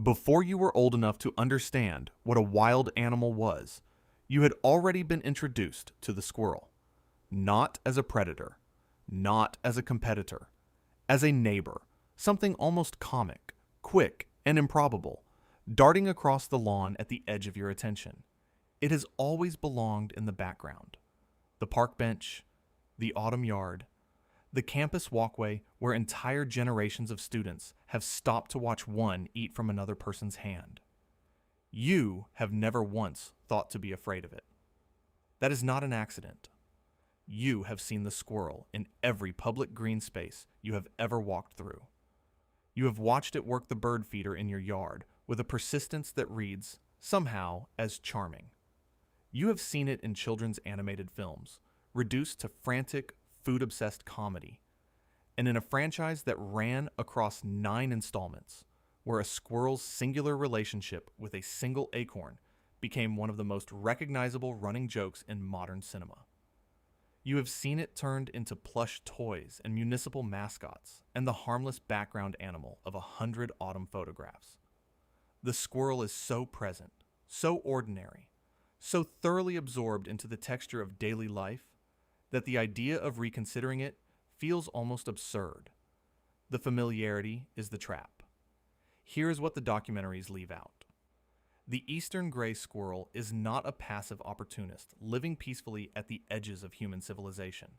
Before you were old enough to understand what a wild animal was, you had already been introduced to the squirrel. Not as a predator, not as a competitor, as a neighbor, something almost comic, quick, and improbable, darting across the lawn at the edge of your attention. It has always belonged in the background. The park bench, the autumn yard, the campus walkway where entire generations of students have stopped to watch one eat from another person's hand. You have never once thought to be afraid of it. That is not an accident. You have seen the squirrel in every public green space you have ever walked through. You have watched it work the bird feeder in your yard with a persistence that reads, somehow, as charming. You have seen it in children's animated films, reduced to frantic, food-obsessed comedy, and in a franchise that ran across 9 installments, where a squirrel's singular relationship with a single acorn became one of the most recognizable running jokes in modern cinema. You have seen it turned into plush toys and municipal mascots, and the harmless background animal of 100 autumn photographs. The squirrel is so present, so ordinary, so thoroughly absorbed into the texture of daily life, that the idea of reconsidering it feels almost absurd. The familiarity is the trap. Here is what the documentaries leave out. The eastern gray squirrel is not a passive opportunist living peacefully at the edges of human civilization.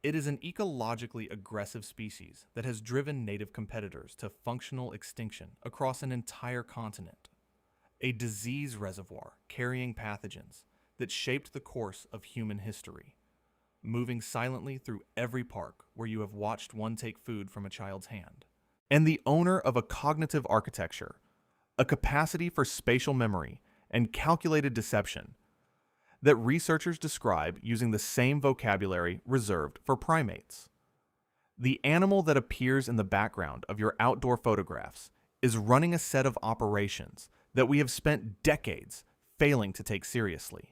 It is an ecologically aggressive species that has driven native competitors to functional extinction across an entire continent. A disease reservoir carrying pathogens that shaped the course of human history, moving silently through every park where you have watched one take food from a child's hand. And the owner of a cognitive architecture, a capacity for spatial memory and calculated deception that researchers describe using the same vocabulary reserved for primates. The animal that appears in the background of your outdoor photographs is running a set of operations that we have spent decades failing to take seriously.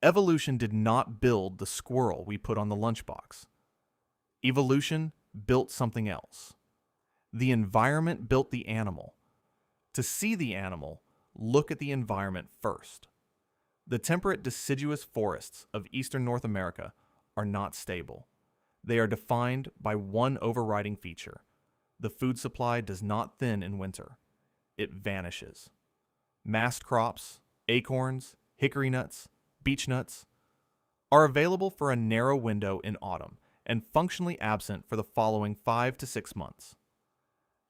Evolution did not build the squirrel we put on the lunchbox. Evolution built something else. The environment built the animal. To see the animal, look at the environment first. The temperate deciduous forests of eastern North America are not stable. They are defined by one overriding feature. The food supply does not thin in winter. It vanishes. Mast crops, acorns, hickory nuts, beech nuts are available for a narrow window in autumn and functionally absent for the following 5 to 6 months.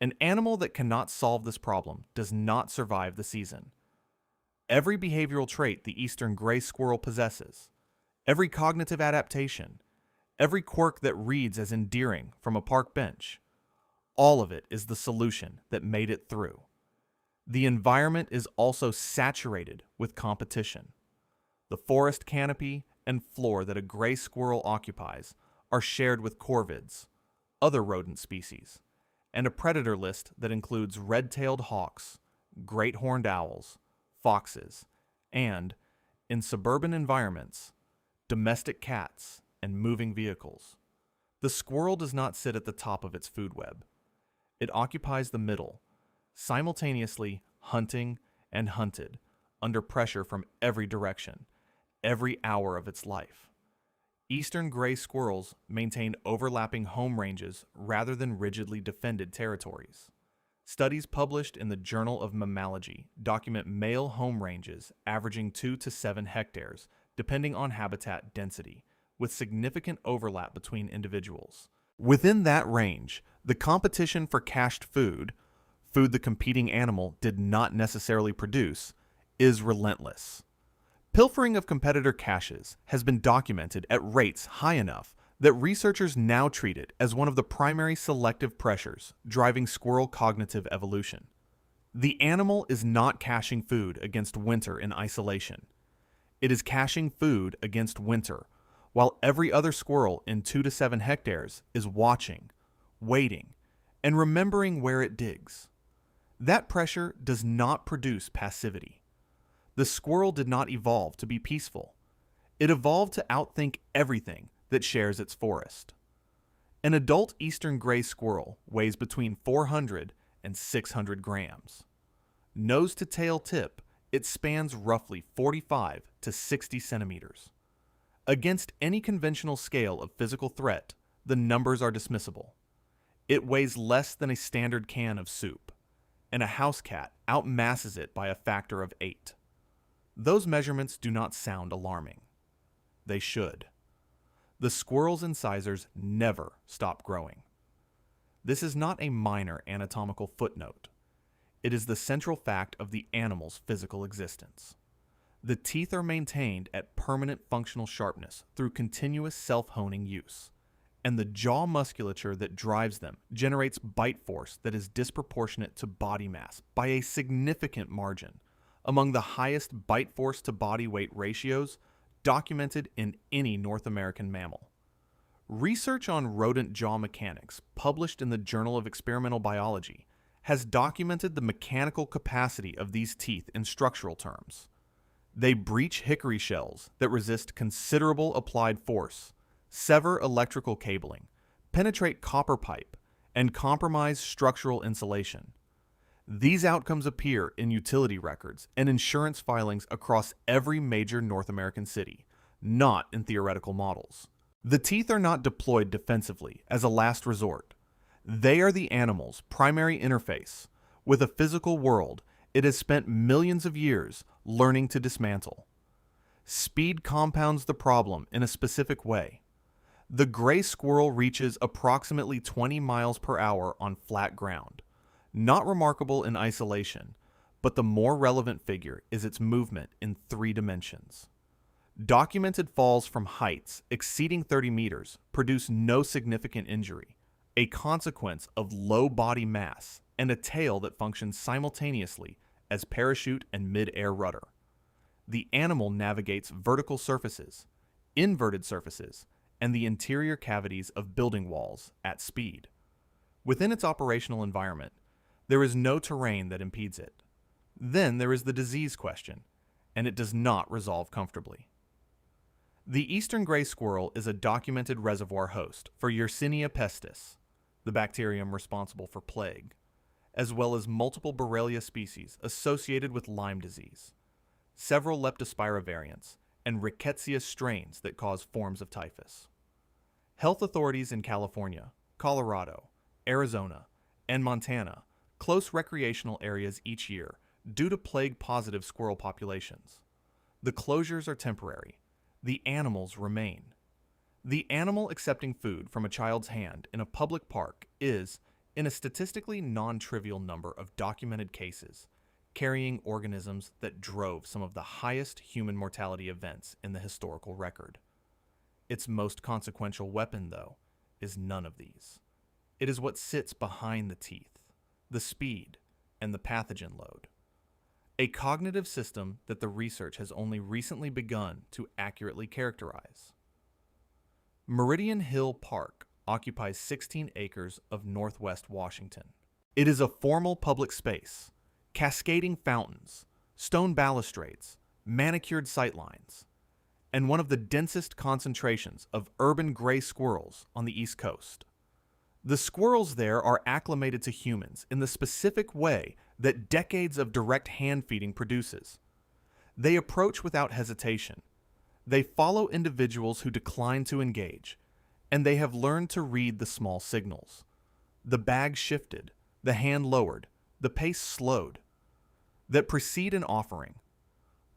An animal that cannot solve this problem does not survive the season. Every behavioral trait the eastern gray squirrel possesses, every cognitive adaptation, every quirk that reads as endearing from a park bench, all of it is the solution that made it through. The environment is also saturated with competition. The forest canopy and floor that a gray squirrel occupies are shared with corvids, other rodent species, and a predator list that includes red-tailed hawks, great horned owls, foxes, and, in suburban environments, domestic cats and moving vehicles. The squirrel does not sit at the top of its food web. It occupies the middle, simultaneously hunting and hunted under pressure from every direction, every hour of its life. Eastern gray squirrels maintain overlapping home ranges rather than rigidly defended territories. Studies published in the Journal of Mammalogy document male home ranges averaging 2 to 7 hectares, depending on habitat density, with significant overlap between individuals. Within that range, the competition for cached food the competing animal did not necessarily produce, is relentless. Pilfering of competitor caches has been documented at rates high enough that researchers now treat it as one of the primary selective pressures driving squirrel cognitive evolution. The animal is not caching food against winter in isolation. It is caching food against winter, while every other squirrel in 2 to 7 hectares is watching, waiting, and remembering where it digs. That pressure does not produce passivity. The squirrel did not evolve to be peaceful. It evolved to outthink everything that shares its forest. An adult eastern gray squirrel weighs between 400 and 600 grams. Nose to tail tip, it spans roughly 45 to 60 centimeters. Against any conventional scale of physical threat, the numbers are dismissible. It weighs less than a standard can of soup, and a house cat outmasses it by a factor of 8. Those measurements do not sound alarming. They should. The squirrel's incisors never stop growing. This is not a minor anatomical footnote. It is the central fact of the animal's physical existence. The teeth are maintained at permanent functional sharpness through continuous self-honing use, and the jaw musculature that drives them generates bite force that is disproportionate to body mass by a significant margin, among the highest bite force to body weight ratios documented in any North American mammal. Research on rodent jaw mechanics, published in the Journal of Experimental Biology, has documented the mechanical capacity of these teeth in structural terms. They breach hickory shells that resist considerable applied force, sever electrical cabling, penetrate copper pipe, and compromise structural insulation. These outcomes appear in utility records and insurance filings across every major North American city, not in theoretical models. The teeth are not deployed defensively as a last resort. They are the animal's primary interface with a physical world it has spent millions of years learning to dismantle. Speed compounds the problem in a specific way. The gray squirrel reaches approximately 20 miles per hour on flat ground. Not remarkable in isolation, but the more relevant figure is its movement in 3 dimensions. Documented falls from heights exceeding 30 meters produce no significant injury, a consequence of low body mass and a tail that functions simultaneously as parachute and mid-air rudder. The animal navigates vertical surfaces, inverted surfaces, and the interior cavities of building walls at speed. Within its operational environment, there is no terrain that impedes it. Then there is the disease question, and it does not resolve comfortably. The eastern gray squirrel is a documented reservoir host for Yersinia pestis, the bacterium responsible for plague, as well as multiple Borrelia species associated with Lyme disease, several Leptospira variants, and Rickettsia strains that cause forms of typhus. Health authorities in California, Colorado, Arizona, and Montana close recreational areas each year due to plague-positive squirrel populations. The closures are temporary. The animals remain. The animal accepting food from a child's hand in a public park is, in a statistically non-trivial number of documented cases, carrying organisms that drove some of the highest human mortality events in the historical record. Its most consequential weapon, though, is none of these. It is what sits behind the teeth, the speed, and the pathogen load. A cognitive system that the research has only recently begun to accurately characterize. Meridian Hill Park occupies 16 acres of northwest Washington. It is a formal public space, cascading fountains, stone balustrades, manicured sightlines, and one of the densest concentrations of urban gray squirrels on the East Coast. The squirrels there are acclimated to humans in the specific way that decades of direct hand feeding produces. They approach without hesitation. They follow individuals who decline to engage, and they have learned to read the small signals. The bag shifted, the hand lowered, the pace slowed, that precede an offering.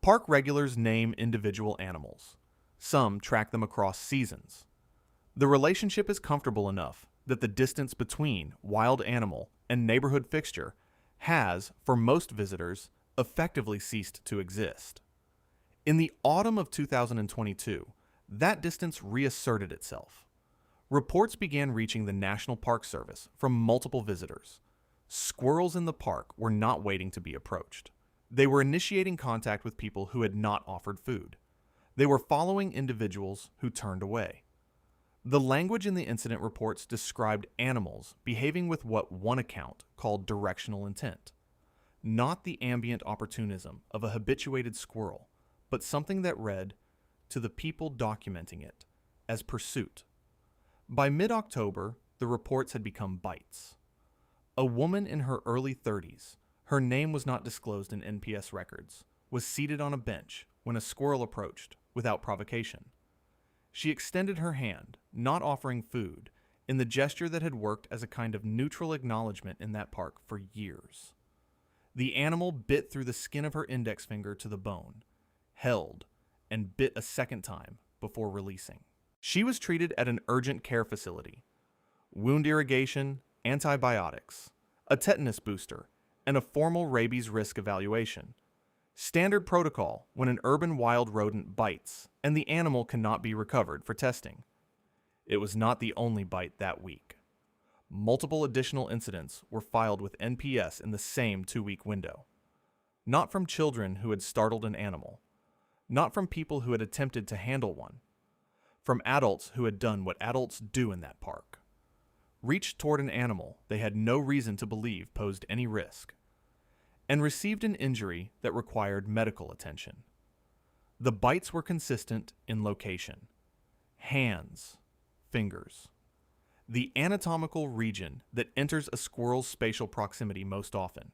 Park regulars name individual animals. Some track them across seasons. The relationship is comfortable enough that the distance between wild animal and neighborhood fixture has, for most visitors, effectively ceased to exist. In the autumn of 2022, that distance reasserted itself. Reports began reaching the National Park Service from multiple visitors. Squirrels in the park were not waiting to be approached. They were initiating contact with people who had not offered food. They were following individuals who turned away. The language in the incident reports described animals behaving with what one account called directional intent, not the ambient opportunism of a habituated squirrel, but something that read, to the people documenting it, as pursuit. By mid-October, the reports had become bites. A woman in her early 30s, Her name was not disclosed in NPS records, was seated on a bench when a squirrel approached, without provocation. She extended her hand, not offering food, in the gesture that had worked as a kind of neutral acknowledgement in that park for years. The animal bit through the skin of her index finger to the bone, held, and bit a second time before releasing. She was treated at an urgent care facility. Wound irrigation, antibiotics, a tetanus booster, and a formal rabies risk evaluation. Standard protocol when an urban wild rodent bites and the animal cannot be recovered for testing. It was not the only bite that week. Multiple additional incidents were filed with NPS in the same 2-week window. Not from children who had startled an animal, not from people who had attempted to handle one, from adults who had done what adults do in that park. Reached toward an animal they had no reason to believe posed any risk, and received an injury that required medical attention. The bites were consistent in location. Hands, fingers. The anatomical region that enters a squirrel's spatial proximity most often,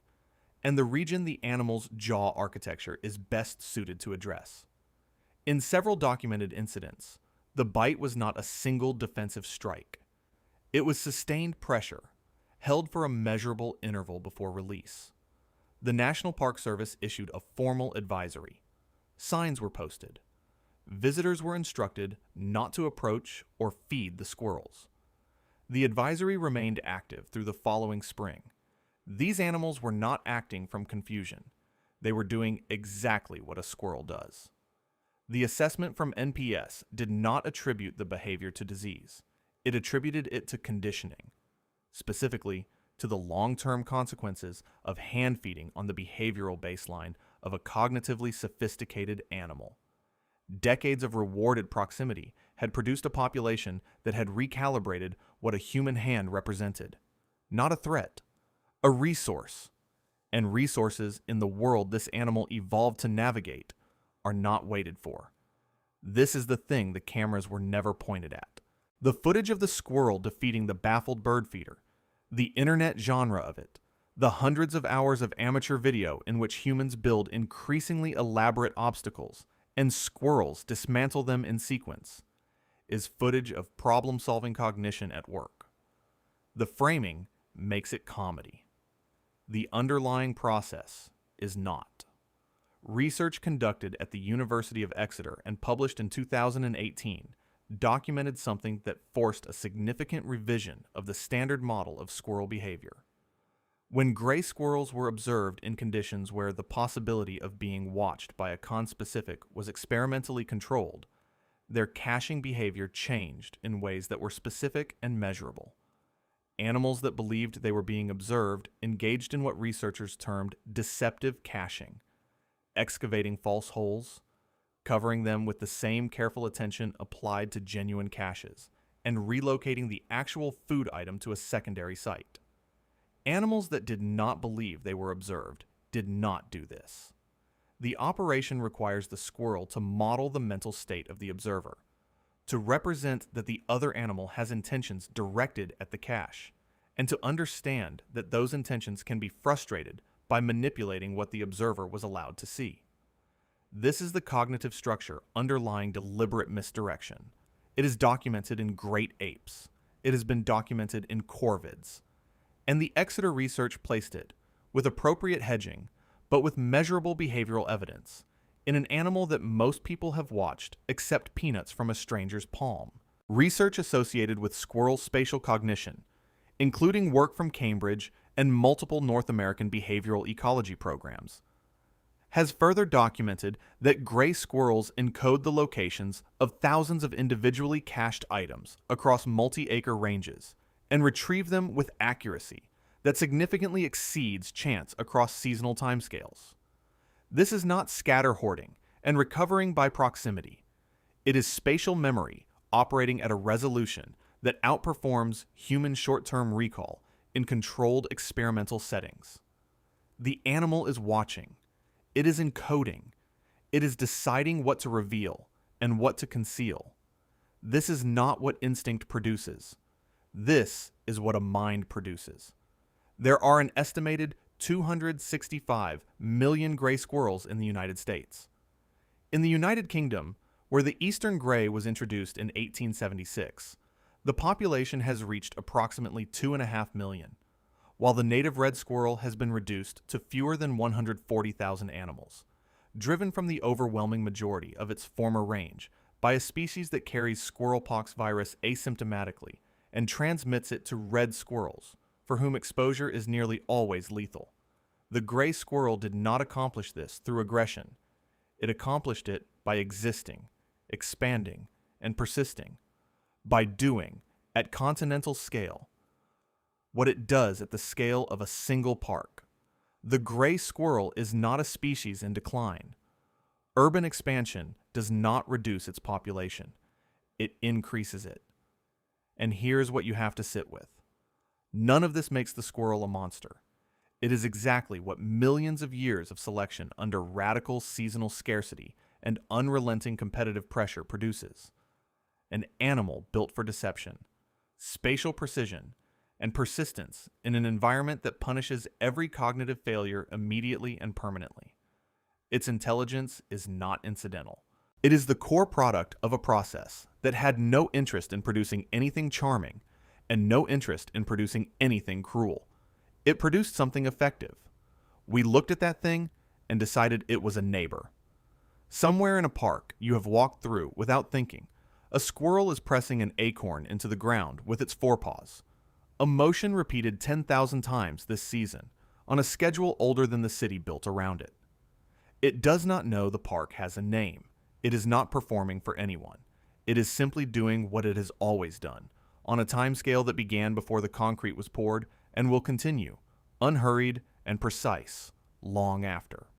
and the region the animal's jaw architecture is best suited to address. In several documented incidents, the bite was not a single defensive strike. It was sustained pressure, held for a measurable interval before release. The National Park Service issued a formal advisory. Signs were posted. Visitors were instructed not to approach or feed the squirrels. The advisory remained active through the following spring. These animals were not acting from confusion. They were doing exactly what a squirrel does. The assessment from NPS did not attribute the behavior to disease. It attributed it to conditioning, specifically to the long-term consequences of hand feeding on the behavioral baseline of a cognitively sophisticated animal. Decades of rewarded proximity had produced a population that had recalibrated what a human hand represented. Not a threat, a resource. And resources in the world this animal evolved to navigate are not waited for. This is the thing the cameras were never pointed at. The footage of the squirrel defeating the baffled bird feeder, the internet genre of it, the hundreds of hours of amateur video in which humans build increasingly elaborate obstacles and squirrels dismantle them in sequence, is footage of problem-solving cognition at work. The framing makes it comedy. The underlying process is not. Research conducted at the University of Exeter and published in 2018 documented something that forced a significant revision of the standard model of squirrel behavior. When gray squirrels were observed in conditions where the possibility of being watched by a conspecific was experimentally controlled, their caching behavior changed in ways that were specific and measurable. Animals that believed they were being observed engaged in what researchers termed deceptive caching, excavating false holes, covering them with the same careful attention applied to genuine caches, and relocating the actual food item to a secondary site. Animals that did not believe they were observed did not do this. The operation requires the squirrel to model the mental state of the observer, to represent that the other animal has intentions directed at the cache, and to understand that those intentions can be frustrated by manipulating what the observer was allowed to see. This is the cognitive structure underlying deliberate misdirection. It is documented in great apes. It has been documented in corvids. And the Exeter research placed it, with appropriate hedging, but with measurable behavioral evidence, in an animal that most people have watched except peanuts from a stranger's palm. Research associated with squirrel spatial cognition, including work from Cambridge and multiple North American behavioral ecology programs, has further documented that gray squirrels encode the locations of thousands of individually cached items across multi-acre ranges and retrieve them with accuracy that significantly exceeds chance across seasonal timescales. This is not scatter hoarding and recovering by proximity. It is spatial memory operating at a resolution that outperforms human short-term recall in controlled experimental settings. The animal is watching. It is encoding. It is deciding what to reveal and what to conceal. This is not what instinct produces. This is what a mind produces. There are an estimated 265 million gray squirrels in the United States. In the United Kingdom, where the eastern gray was introduced in 1876, the population has reached approximately 2.5 million, while the native red squirrel has been reduced to fewer than 140,000 animals, driven from the overwhelming majority of its former range by a species that carries squirrelpox virus asymptomatically and transmits it to red squirrels, for whom exposure is nearly always lethal. The gray squirrel did not accomplish this through aggression. It accomplished it by existing, expanding, and persisting, by doing, at continental scale, what it does at the scale of a single park. The gray squirrel is not a species in decline. Urban expansion does not reduce its population. It increases it. And here's what you have to sit with. None of this makes the squirrel a monster. It is exactly what millions of years of selection under radical seasonal scarcity and unrelenting competitive pressure produces. An animal built for deception, spatial precision, and persistence in an environment that punishes every cognitive failure immediately and permanently. Its intelligence is not incidental. It is the core product of a process that had no interest in producing anything charming and no interest in producing anything cruel. It produced something effective. We looked at that thing and decided it was a neighbor. Somewhere in a park you have walked through without thinking, a squirrel is pressing an acorn into the ground with its forepaws. A motion repeated 10,000 times this season on a schedule older than the city built around it. It does not know the park has a name. It is not performing for anyone. It is simply doing what it has always done, on a timescale that began before the concrete was poured and will continue, unhurried and precise, long after.